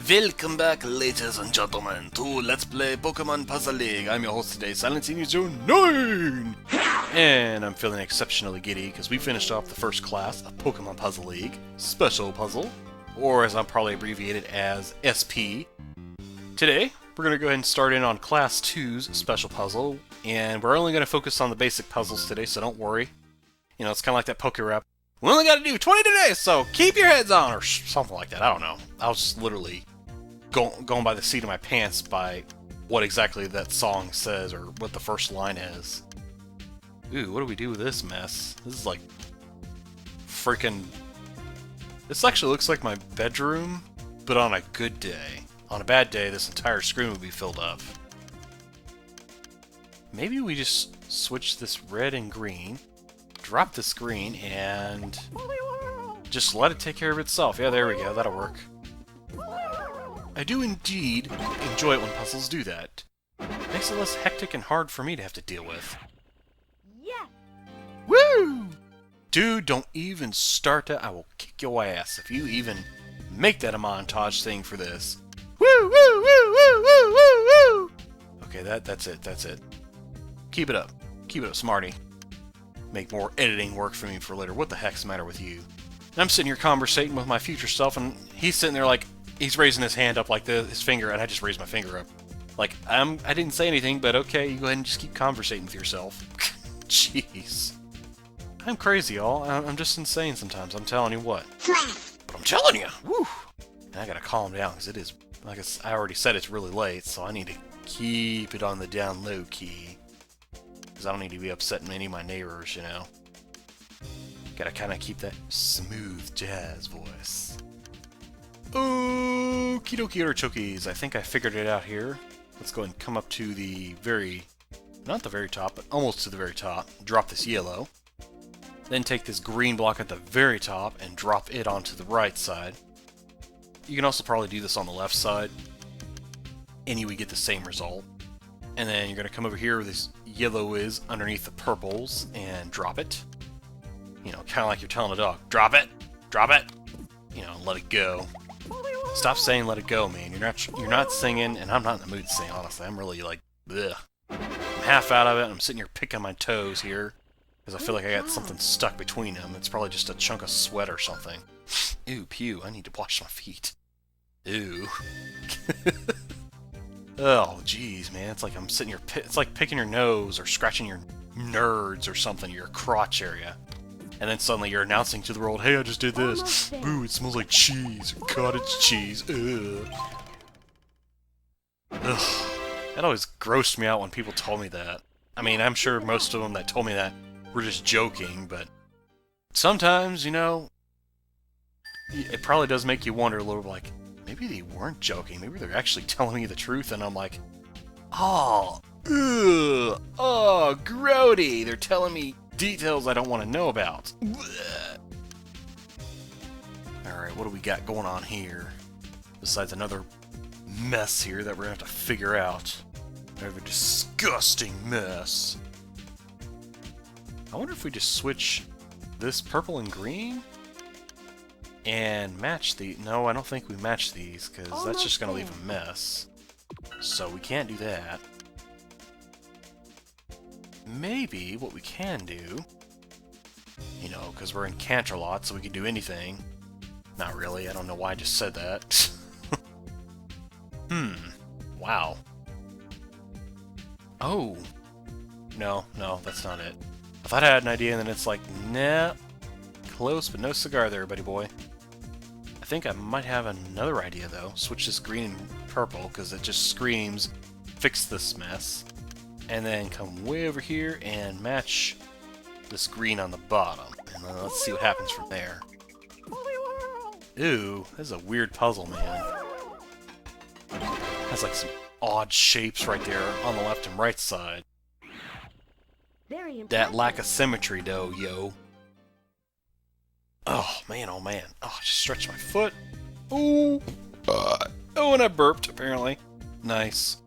Welcome back, ladies and gentlemen, to Let's Play Pokemon Puzzle League. I'm your host today, Silent Senior Zone 9! And I'm feeling exceptionally giddy because we finished off the first class of Pokemon Puzzle League, Special Puzzle, or as I'm probably abbreviated as SP. Today, we're going to go ahead and start in on Class 2's Special Puzzle, and we're only going to focus on the basic puzzles today, so don't worry. You know, it's kind of like that Poke Rap. We only got to do 20 today, so keep your heads on, or something like that. I don't know. I was just literally going by the seat of my pants by what exactly that song says, or what the first line is. Ooh, what do we do with this mess? This is like freaking... This actually looks like my bedroom, but on a good day. On a bad day, this entire screen would be filled up. Maybe we just switch this red and green, drop this green, and just let it take care of itself. Yeah, there we go. That'll work. I do indeed enjoy it when puzzles do that. Makes it less hectic and hard for me to have to deal with. Yeah. Woo! Dude, don't even start that. I will kick your ass if you even make that a montage thing for this. Woo, woo, woo, woo, woo, woo, woo! Okay, that's it. Keep it up. Keep it up, smarty. Make more editing work for me for later. What the heck's the matter with you? And I'm sitting here conversating with my future self, and he's sitting there like, he's raising his hand up like his finger, and I just raised my finger up. Like, I didn't say anything, but okay, you go ahead and just keep conversating with yourself. Jeez. I'm crazy, y'all. I'm just insane sometimes, I'm telling you what. But I'm telling you! Woo! And I gotta calm down, because it is, like I already said, it's really late, so I need to keep it on the down low key. Because I don't need to be upsetting any of my neighbors, you know. Gotta kind of keep that smooth jazz voice. Okie dokie artichokes, I think I figured it out here. Let's go and come up to the not the very top, but almost to the very top. Drop this yellow. Then take this green block at the very top and drop it onto the right side. You can also probably do this on the left side, and you would get the same result. And then you're going to come over here where this yellow is underneath the purples and drop it. You know, kind of like you're telling a dog, drop it, you know, let it go. Stop saying let it go, man. You're not singing, and I'm not in the mood to sing, honestly. I'm really like, ugh. I'm half out of it, and I'm sitting here picking my toes here, because I feel like I got something stuck between them. It's probably just a chunk of sweat or something. Ew, pew, I need to wash my feet. Ew. Oh, jeez, man. It's like I'm sitting here, it's like picking your nose, or scratching your nerds or something, your crotch area. And then suddenly you're announcing to the world, hey, I just did this. Boo, it smells like cheese, or cottage cheese. Ugh. Ugh. That always grossed me out when people told me that. I mean, I'm sure most of them that told me that were just joking, but sometimes, you know, it probably does make you wonder a little bit, like, maybe they weren't joking. Maybe they're actually telling me the truth, and I'm like, oh, ugh, oh, grody. They're telling me details I don't want to know about. Alright, what do we got going on here? Besides another mess here that we're going to have to figure out. Another disgusting mess. I wonder if we just switch this purple and green? And match the... No, I don't think we match these, because that's just going to leave a mess. So we can't do that. Maybe what we can do, you know, because we're in Canterlot, so we can do anything. Not really, I don't know why I just said that. Wow. Oh. No, that's not it. I thought I had an idea, and then it's like, nah. Close, but no cigar there, buddy boy. I think I might have another idea, though. Switch this green and purple, because it just screams, fix this mess. And then come way over here and match this green on the bottom. And then let's see what happens from there. Ooh, this is a weird puzzle, man. Has like some odd shapes right there on the left and right side. That lack of symmetry, though, yo. Oh, man, oh, man. Oh, I just stretched my foot. Ooh. Oh, and I burped, apparently. Nice.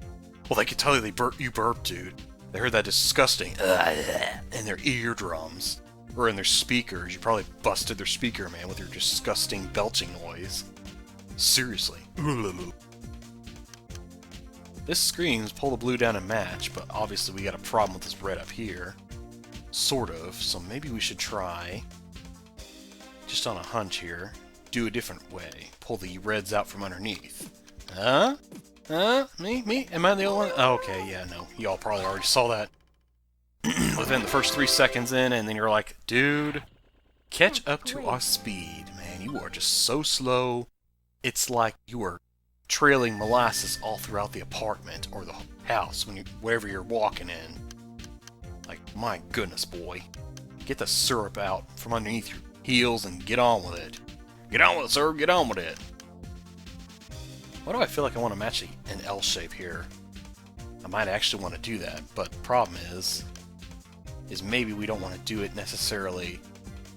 Well, they could tell you burped, dude. They heard that disgusting in their eardrums. Or in their speakers. You probably busted their speaker, man, with your disgusting belching noise. Seriously. This screams pull the blue down and match, but obviously we got a problem with this red up here. Sort of, so maybe we should try, just on a hunch here, do a different way. Pull the reds out from underneath. Huh? Huh? Me? Am I the only one? Oh, okay, yeah, no. Y'all probably already saw that within the first 3 seconds in, and then you're like, dude, catch up to our speed. Man, you are just so slow. It's like you are trailing molasses all throughout the apartment or the house wherever you're walking in. Like, my goodness, boy. Get the syrup out from underneath your heels and get on with it. Get on with it, sir. Get on with it. Why do I feel like I want to match an L shape here? I might actually want to do that, but the problem is maybe we don't want to do it necessarily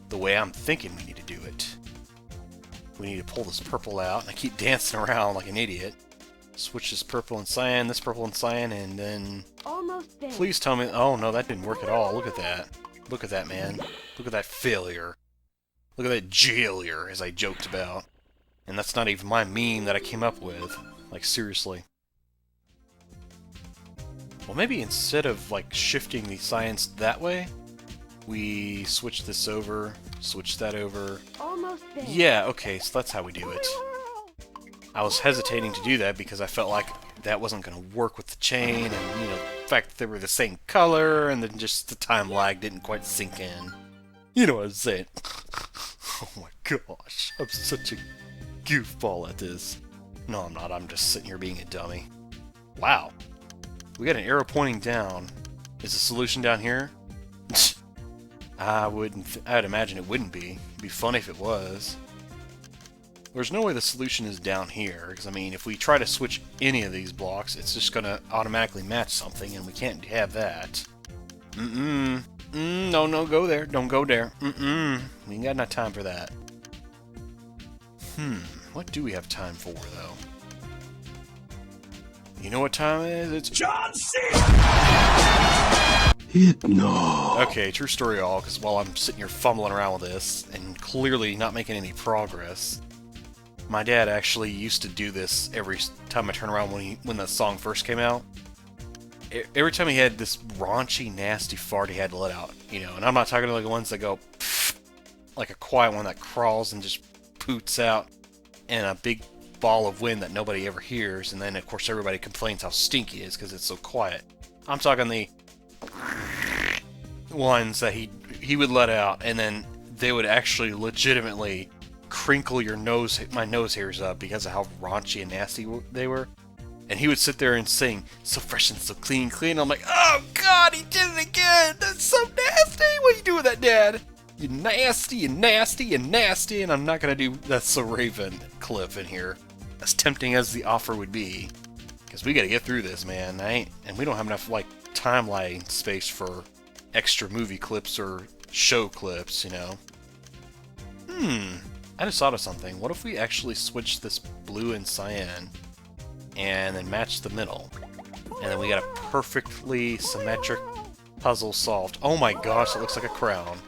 the way I'm thinking we need to do it. We need to pull this purple out, and I keep dancing around like an idiot. Switch this purple and cyan, and then... Almost there. Please tell me... Oh, no, that didn't work at all. Look at that. Look at that, man. Look at that failure. Look at that jailure, as I joked about. And that's not even my meme that I came up with. Like, seriously. Well, maybe instead of, like, shifting the cyans that way, we switch this over, switch that over. Almost there. Yeah, okay, so that's how we do it. I was hesitating to do that because I felt like that wasn't going to work with the chain, and, you know, the fact that they were the same color, and then just the time lag didn't quite sink in. You know what I'm saying? Oh my gosh, I'm such a goofball at this. No, I'm not. I'm just sitting here being a dummy. Wow. We got an arrow pointing down. Is the solution down here? I'd imagine it wouldn't be. It'd be funny if it was. There's no way the solution is down here, because I mean, if we try to switch any of these blocks, it's just gonna automatically match something, and we can't have that. No, go there. Don't go there. We ain't got enough time for that. What do we have time for, though? You know what time it is? It's John C! No. Okay, true story all, because while I'm sitting here fumbling around with this, and clearly not making any progress, my dad actually used to do this every time I turn around when that song first came out. Every time he had this raunchy, nasty fart he had to let out, you know, and I'm not talking like the ones that go pfft, like a quiet one that crawls and just poots out in a big ball of wind that nobody ever hears, and then of course everybody complains how stinky it is because it's so quiet. I'm talking the ones that he would let out, and then they would actually legitimately crinkle my nose hairs up because of how raunchy and nasty they were. And he would sit there and sing, so fresh and so clean. I'm like, oh god, he did it again! That's so nasty! What are you doing with that, Dad? You nasty, and nasty, and nasty, and I'm not gonna do That's So Raven clip in here. As tempting as the offer would be. Because we gotta get through this, man. And we don't have enough, like, timeline space for extra movie clips or show clips, you know? I just thought of something. What if we actually switch this blue and cyan and then match the middle? And then we got a perfectly symmetric puzzle solved. Oh my gosh, that looks like a crown.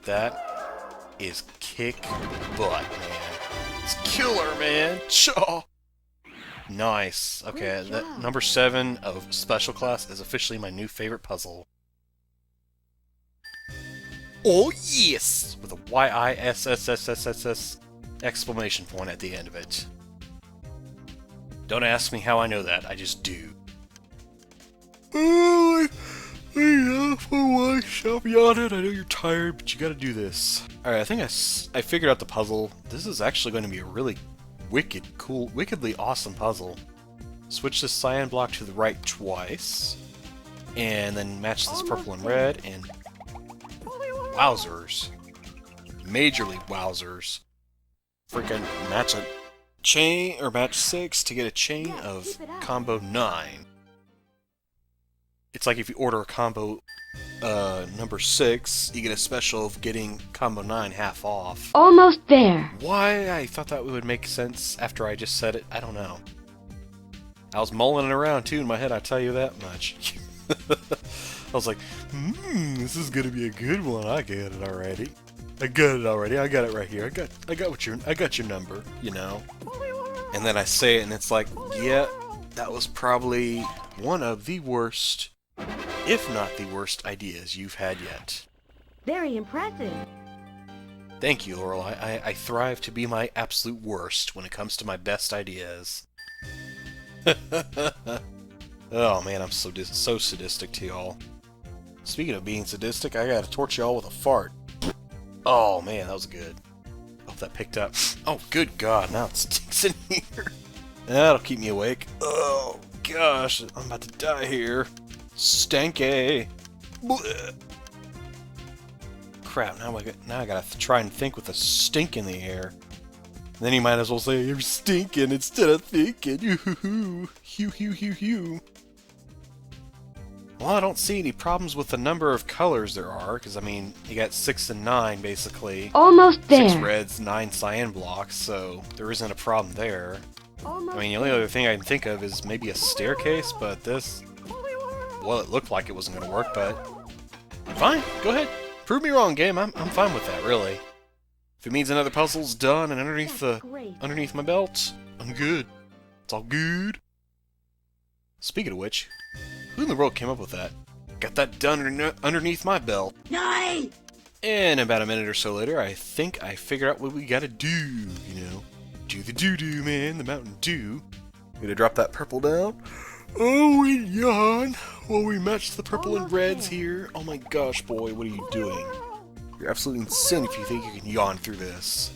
That is kick butt, man. It's killer, man. Chaw. Nice. Okay, that number 7 of Special Class is officially my new favorite puzzle. Oh yes! With a YISSSSSS exclamation point at the end of it. Don't ask me how I know that, I just do. Oh, stop yawning. I know you're tired, but you gotta do this. Alright, I think I figured out the puzzle. This is actually going to be a really wickedly awesome puzzle. Switch this cyan block to the right twice, and then match this purple and red, and wowzers. Majorly wowzers. Freaking match a chain, or match 6 to get a chain of combo 9. It's like if you order a combo number 6, you get a special of getting combo 9 half off. Almost there. Why I thought that would make sense after I just said it, I don't know. I was mulling it around too in my head, I tell you that much. I was like, this is gonna be a good one, I get it already. I got it already. I got it right here. I got your number, you know. And then I say it and it's like, yeah, that was probably one of the worst, if not the worst ideas you've had yet. Very impressive. Thank you, Lorelei. I thrive to be my absolute worst when it comes to my best ideas. Oh man, I'm so sadistic to y'all. Speaking of being sadistic, I gotta torture y'all with a fart. Oh man, that was good. Hope that picked up. Oh good god, now it stinks in here. That'll keep me awake. Oh gosh, I'm about to die here. Stanky. Blech. Crap, now I gotta try and think with a stink in the air. Then you might as well say, you're stinking instead of thinking. Yoo-hoo-hoo. Hoo-hoo-hoo-hoo. Well, I don't see any problems with the number of colors there are, because, I mean, you got 6 and 9, basically. Almost there. 6 reds, 9 cyan blocks, so there isn't a problem there. Almost I mean, the only other thing I can think of is maybe a staircase, but this... Well, it looked like it wasn't going to work, but... Fine, go ahead. Prove me wrong, game. I'm fine with that, really. If it means another puzzle's done and underneath my belt, I'm good. It's all good. Speaking of which, who in the world came up with that? Got that done underneath my belt. No! And about a minute or so later, I think I figured out what we gotta do, you know. Do the doo-doo, man, the Mountain Dew. Gonna drop that purple down. Oh, and yawn. Well, we matched the purple and reds here. Oh my gosh, boy, what are you doing? You're absolutely insane if you think you can yawn through this.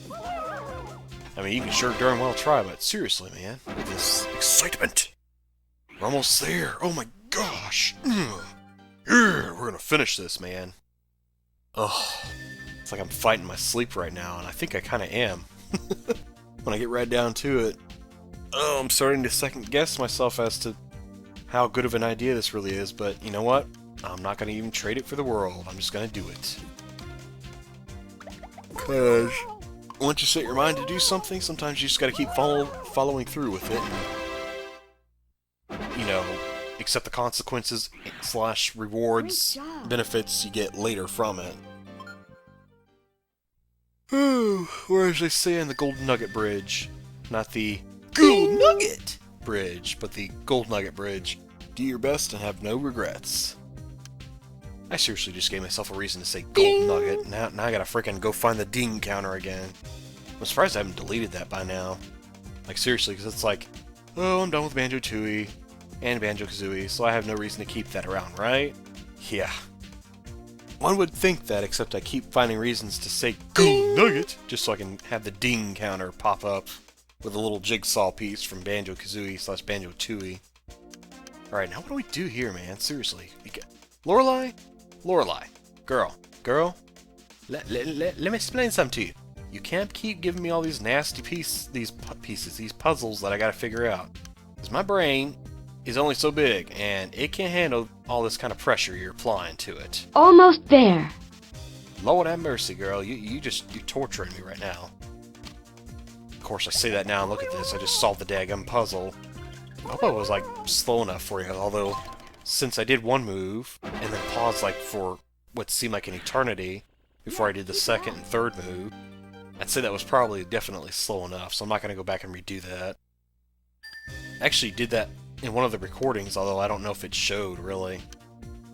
I mean, you can sure darn well try, but seriously, man, with this excitement. We're almost there. Oh my gosh. We're gonna finish this, man. Ugh. It's like I'm fighting my sleep right now, and I think I kind of am. When I get right down to it. Oh, I'm starting to second guess myself as to how good of an idea this really is, but you know what? I'm not gonna even trade it for the world. I'm just gonna do it. Because once you set your mind to do something, sometimes you just gotta keep following through with it and, you know, accept the consequences / rewards, benefits you get later from it. Or as they say in the Gold Nugget Bridge, not the Gold Nugget Bridge, but the Gold Nugget Bridge. Do your best and have no regrets. I seriously just gave myself a reason to say Gold Nugget. Now I gotta freaking go find the ding counter again. I'm surprised I haven't deleted that by now. Like seriously, because it's like, oh, I'm done with Banjo-Tooie and Banjo-Kazooie, so I have no reason to keep that around, right? Yeah. One would think that, except I keep finding reasons to say Gold Nugget, just so I can have the ding counter pop up with a little jigsaw piece from Banjo-Kazooie / Banjo-Tooie. Alright, now what do we do here, man? Seriously. Lorelei? Lorelei. Girl. Let me explain something to you. You can't keep giving me all these nasty these puzzles that I gotta figure out. Because my brain is only so big, and it can't handle all this kind of pressure you're applying to it. Almost there. Lord have mercy, girl. You're torturing me right now. Of course, I say that now, and look at this. I just solved the daggum puzzle. I hope I was, like, slow enough for you, although, since I did one move, and then paused, like, for what seemed like an eternity before I did the second and third move, I'd say that was probably definitely slow enough, so I'm not going to go back and redo that. I actually did that in one of the recordings, although I don't know if it showed, really.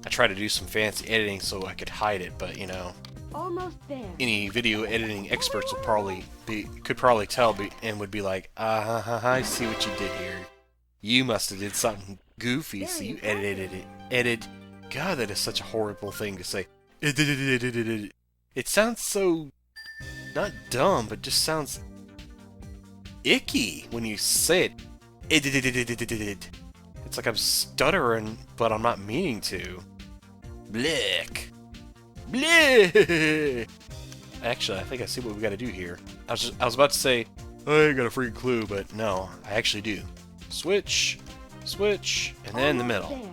I tried to do some fancy editing so I could hide it, but, you know, Almost there. any video editing experts could probably tell and would be like, I see what you did here. You must have did something goofy, so you edited it. God, that is such a horrible thing to say. It sounds so, not dumb, but just sounds icky when you say it. It's like I'm stuttering, but I'm not meaning to. Blick. Blick. Actually, I think I see what we gotta do here. I was about to say, I ain't got a freaking clue, but no, I actually do. Switch, and then the middle. There.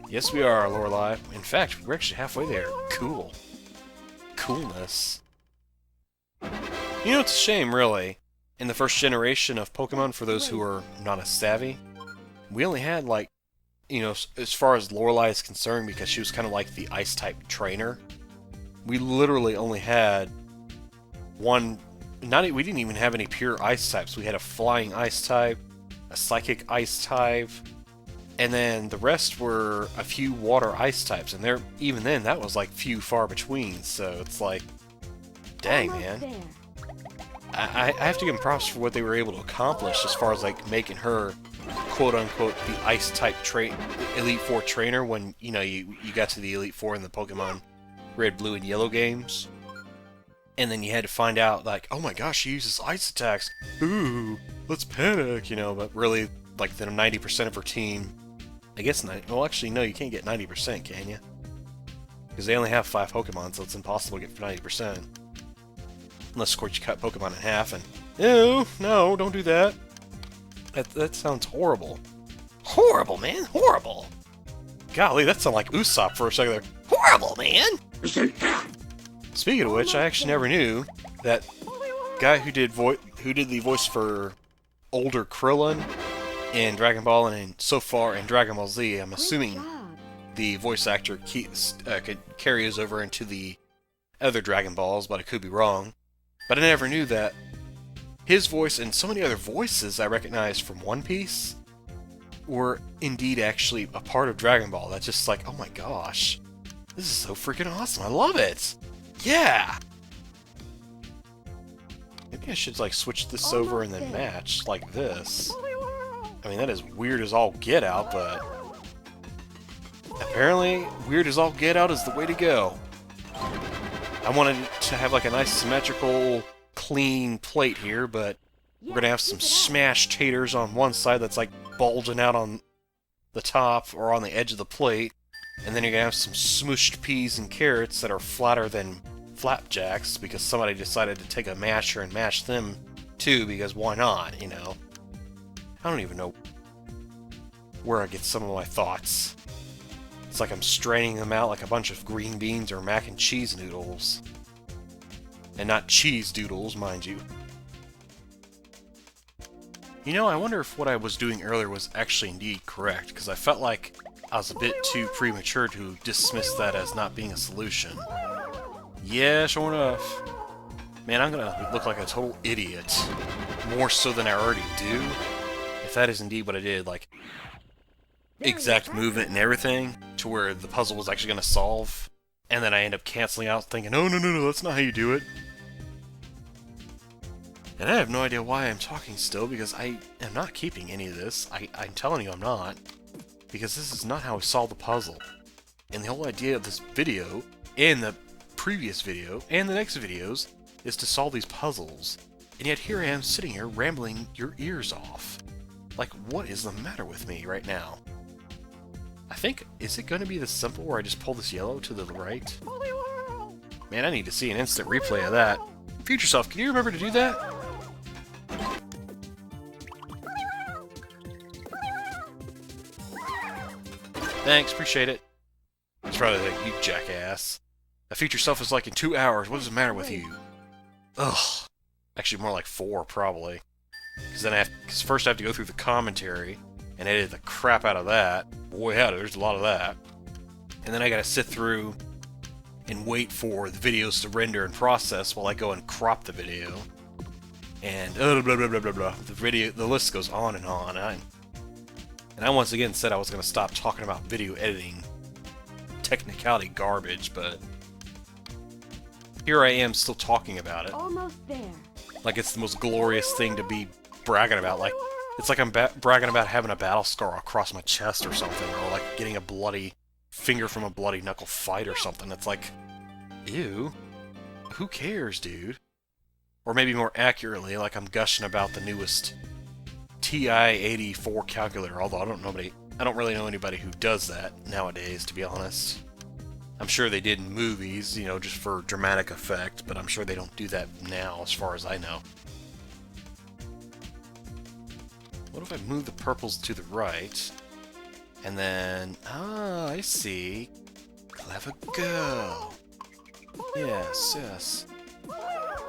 Yes, we are, Lorelei. In fact, we're actually halfway there. Cool. Coolness. You know, it's a shame, really. In the first generation of Pokemon, for those who are not as savvy, we only had, like, you know, as far as Lorelei is concerned, because she was kind of like the Ice-type trainer, we literally only had one. We didn't even have any pure ice types. We had a flying ice type, a psychic ice type, and then the rest were a few water ice types. And even then, that was like few far between. So it's like, dang, man. I have to give them props for what they were able to accomplish as far as like making her, quote unquote, the ice type Elite Four trainer when you got to the Elite Four in the Pokemon Red, Blue, and Yellow games, and then you had to find out like, oh my gosh, she uses ice attacks. Ooh, let's panic, But really, like the 90% of her team, I guess. Well, actually, no, you can't get 90%, can you? Because they only have 5 Pokemon, so it's impossible to get 90%. Unless, of course, you cut Pokemon in half and... Ew, no, don't do that. That sounds horrible. Horrible, man, horrible. Golly, that sounded like Usopp for a second there. Horrible, man! Speaking of which, I actually never knew that guy who did the voice for older Krillin in Dragon Ball and so far in Dragon Ball Z, I'm assuming the voice actor carries over into the other Dragon Balls, but I could be wrong. But I never knew that his voice and so many other voices I recognized from One Piece were indeed actually a part of Dragon Ball. That's just like, oh my gosh, this is so freaking awesome. I love it. Yeah. Maybe I should like switch this over and then match like this. I mean, that is weird as all get out, but apparently weird as all get out is the way to go. I wanted to have like a nice symmetrical, clean plate here, but we're gonna have some smashed taters on one side that's like bulging out on the top or on the edge of the plate, and then you're gonna have some smooshed peas and carrots that are flatter than flapjacks because somebody decided to take a masher and mash them too, because why not, I don't even know where I get some of my thoughts. It's like I'm straining them out like a bunch of green beans or mac and cheese noodles. And not cheese doodles, mind you. I wonder if what I was doing earlier was actually indeed correct, because I felt like I was a bit too premature to dismiss that as not being a solution. Yeah, sure enough. Man, I'm gonna look like a total idiot. More so than I already do. If that is indeed what I did, like, exact movement and everything, to where the puzzle was actually gonna solve, and then I end up canceling out thinking, no, that's not how you do it. And I have no idea why I'm talking still, because I am not keeping any of this. I'm telling you I'm not. Because this is not how I solve the puzzle. And the whole idea of this video, and the previous video, and the next videos, is to solve these puzzles. And yet here I am sitting here rambling your ears off. Like, what is the matter with me right now? I think, is it going to be this simple where I just pull this yellow to the right? Man, I need to see an instant replay of that. Future Self, can you remember to do that? Thanks, appreciate it. It's probably like, you jackass. A Future Self is like in 2 hours, what does the matter with you? Ugh. Actually, more like 4, probably. Because first I have to go through the commentary and edit the crap out of that. Boy, howdy, there's a lot of that. And then I gotta sit through and wait for the videos to render and process while I go and crop the video. And blah blah blah blah blah. The list goes on and on. And I once again said I was gonna stop talking about video editing technicality garbage, but here I am still talking about it. Almost there. Like it's the most glorious thing to be bragging about. Like it's like I'm bragging about having a battle scar across my chest or something, or like getting a bloody finger from a bloody knuckle fight or something. It's like, ew, who cares, dude? Or maybe more accurately, like I'm gushing about the newest TI-84 calculator, although I don't really know anybody who does that nowadays, to be honest. I'm sure they did in movies, just for dramatic effect, but I'm sure they don't do that now, as far as I know. What if I move the purples to the right? And then... Ah, I see. Clever girl. Yes.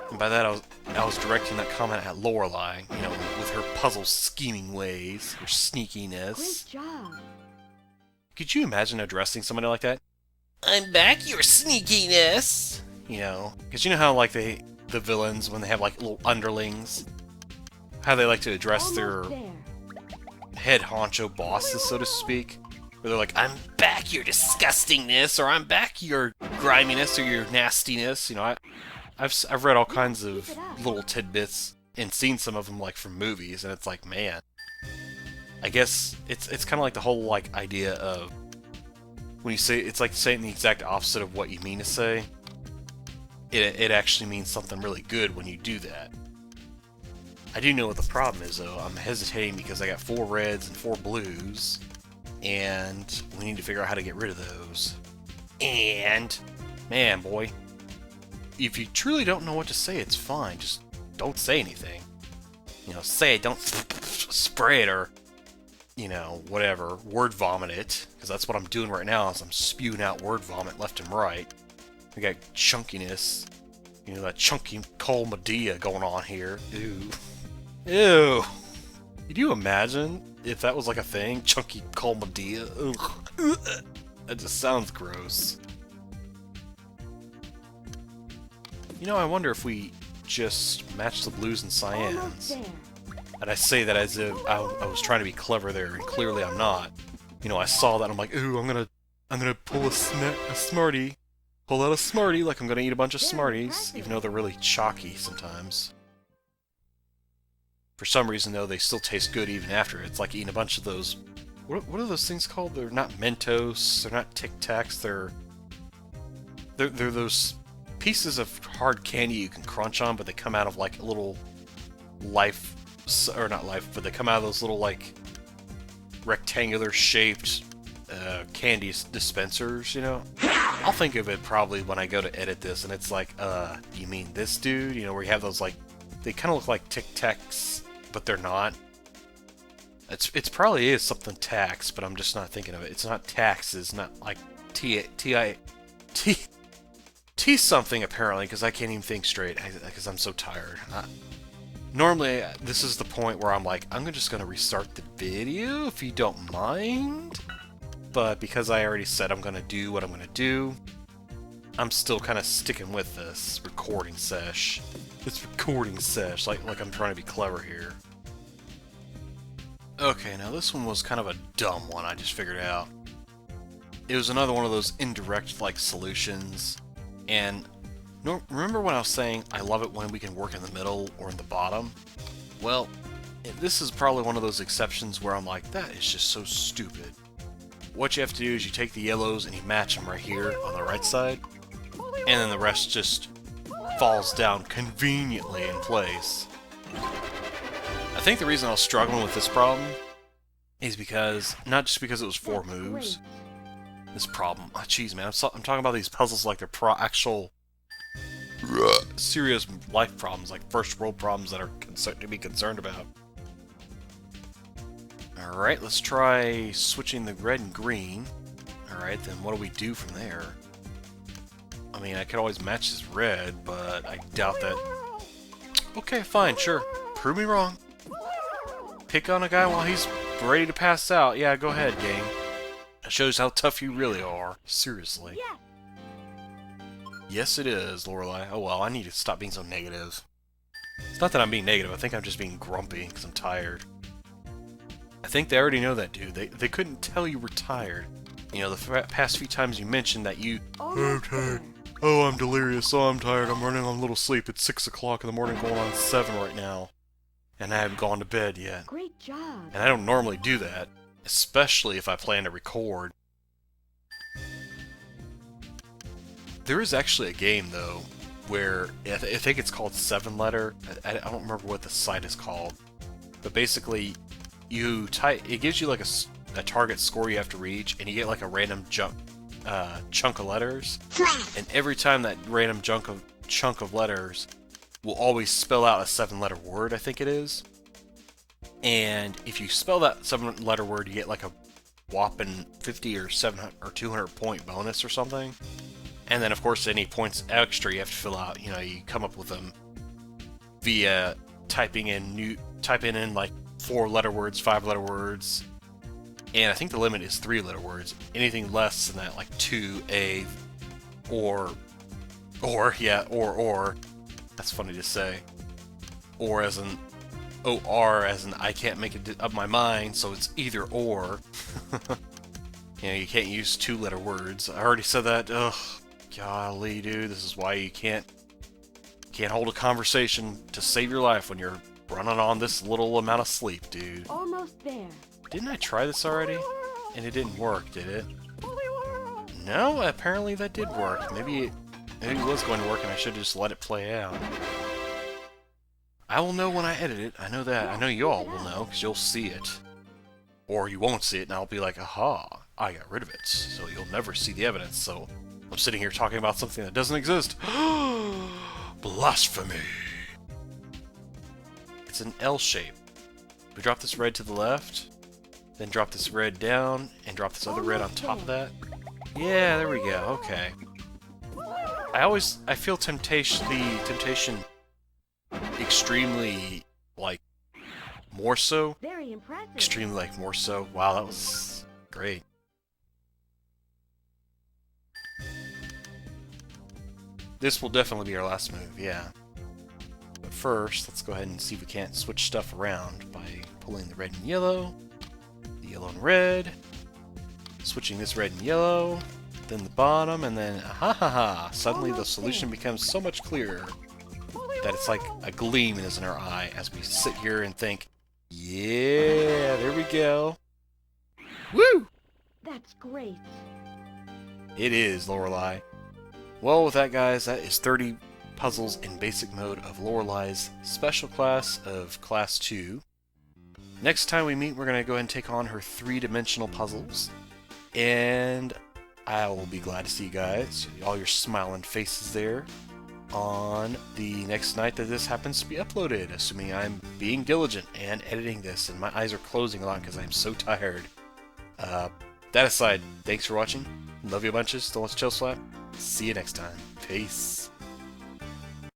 And by that, I was directing that comment at Lorelei, with her puzzle scheming ways, her sneakiness. Great job. Could you imagine addressing somebody like that? I'm back, your sneakiness! You know, because you know how like the villains, when they have like little underlings, how they like to address their Almost there. head honcho bosses, so to speak. Where they're like, I'm back your disgustingness, or I'm back your griminess, or your nastiness. You know, I've read all kinds of little tidbits and seen some of them like from movies, and it's like, man, I guess it's kind of like the whole like idea of when you say, it's like saying the exact opposite of what you mean to say. It actually means something really good when you do that. I do know what the problem is, though. I'm hesitating because I got 4 reds and 4 blues, and we need to figure out how to get rid of those. And, man, boy, if you truly don't know what to say, it's fine. Just don't say anything. You know, say it, don't spray it, or, you know, whatever, word vomit it, because that's what I'm doing right now, is I'm spewing out word vomit left and right. We got chunkiness, you know, that chunky cold Medea going on here. Ew. Ew. Could you imagine if that was like a thing? Chunky cold Medea? Ugh. That just sounds gross. You know, I wonder if we just match the blues and Almost cyans. there. And I say that as if I was trying to be clever there, and clearly I'm not. You know, I saw that and I'm like, ooh, I'm gonna pull a Smartie. Pull out a Smartie like I'm gonna eat a bunch of Smarties, even though they're really chalky sometimes. For some reason, though, they still taste good even after. It's like eating a bunch of those... What are those things called? They're not Mentos, they're not Tic Tacs, they're those pieces of hard candy you can crunch on, but they come out of like a little life... Or not life, but they come out of those little like rectangular shaped candy dispensers, you know? I'll think of it probably when I go to edit this, and it's like, you mean this dude? You know, where you have those like... They kind of look like Tic Tacs, but they're not. It's probably is something tax, but I'm just not thinking of it. It's not taxes, not like T something apparently, because I can't even think straight because I'm so tired. Normally, this is the point where I'm like, I'm just gonna restart the video if you don't mind. But because I already said I'm gonna do what I'm gonna do, I'm still kind of sticking with this recording sesh. This recording sesh, like I'm trying to be clever here. Okay, now this one was kind of a dumb one, I just figured out. It was another one of those indirect, like, solutions. And remember when I was saying I love it when we can work in the middle or in the bottom? Well, this is probably one of those exceptions where I'm like, that is just so stupid. What you have to do is you take the yellows and you match them right here on the right side, and then the rest just falls down conveniently in place. I think the reason I was struggling with this problem is because, not just because it was 4 moves, this problem, oh jeez man, I'm talking about these puzzles like they're actual serious life problems, like first world problems that are to be concerned about. Alright, let's try switching the red and green. Alright, then what do we do from there? I mean, I could always match this red, but I doubt that... Okay, fine, sure. Prove me wrong. Pick on a guy while he's ready to pass out. Yeah, go ahead, game. That shows how tough you really are. Seriously. Yeah. Yes, it is, Lorelei. Oh well, I need to stop being so negative. It's not that I'm being negative, I think I'm just being grumpy, because I'm tired. I think they already know that, dude. They couldn't tell you were tired. You know, the past few times you mentioned that you... Almost there. Oh, I'm delirious. Oh, I'm tired. I'm running on a little sleep. It's 6 o'clock in the morning, going on 7 right now. And I haven't gone to bed yet. Great job. And I don't normally do that, especially if I plan to record. There is actually a game, though, where I think it's called 7 Letter. I don't remember what the site is called. But basically, you type. It gives you like a target score you have to reach, and you get like a random chunk of letters. And every time that random chunk of letters will always spell out a 7-letter word, I think it is. And if you spell that 7-letter word, you get like a whopping 50 or 700 or 200 point bonus or something. And then, of course, any points extra you have to fill out. You know, you come up with them via typing in like 4-letter words, 5-letter words, and I think the limit is 3-letter words. Anything less than that, like 2, A, or Or, yeah, or. That's funny to say. Or as in, O-R as in I can't make it up my mind, so it's either or. You know, you can't use two-letter words. I already said that. Ugh, golly, dude, this is why you can't hold a conversation to save your life when you're running on this little amount of sleep, dude. Almost there. Didn't I try this already? And it didn't work, did it? No, apparently that did work. Maybe it was going to work and I should have just let it play out. I will know when I edit it. I know that. I know you all will know, because you'll see it. Or you won't see it, and I'll be like, aha, I got rid of it. So you'll never see the evidence, so I'm sitting here talking about something that doesn't exist. Blasphemy! It's an L shape. We drop this red to the left, then drop this red down, and drop this other red on top of that. Yeah, there we go, okay. I feel temptation extremely, like, more so. Very impressive. Extremely, like, more so. Wow, that was great. This will definitely be our last move, yeah. But first, let's go ahead and see if we can't switch stuff around by pulling the red and yellow, the yellow and red, switching this red and yellow, then the bottom, and then, ha ha ha, suddenly the solution becomes so much clearer that it's like a gleam is in our eye as we sit here and think, yeah, there we go. Woo! That's great. It is, Lorelei. Well, with that, guys, that is 30 puzzles in basic mode of Lorelei's special class of Class 2. Next time we meet, we're going to go ahead and take on her 3-dimensional puzzles. And I will be glad to see you guys, all your smiling faces there, on the next night that this happens to be uploaded, assuming I'm being diligent and editing this, and my eyes are closing a lot because I'm so tired. That aside, thanks for watching. Love you bunches. Don't let chill slap. See you next time. Peace.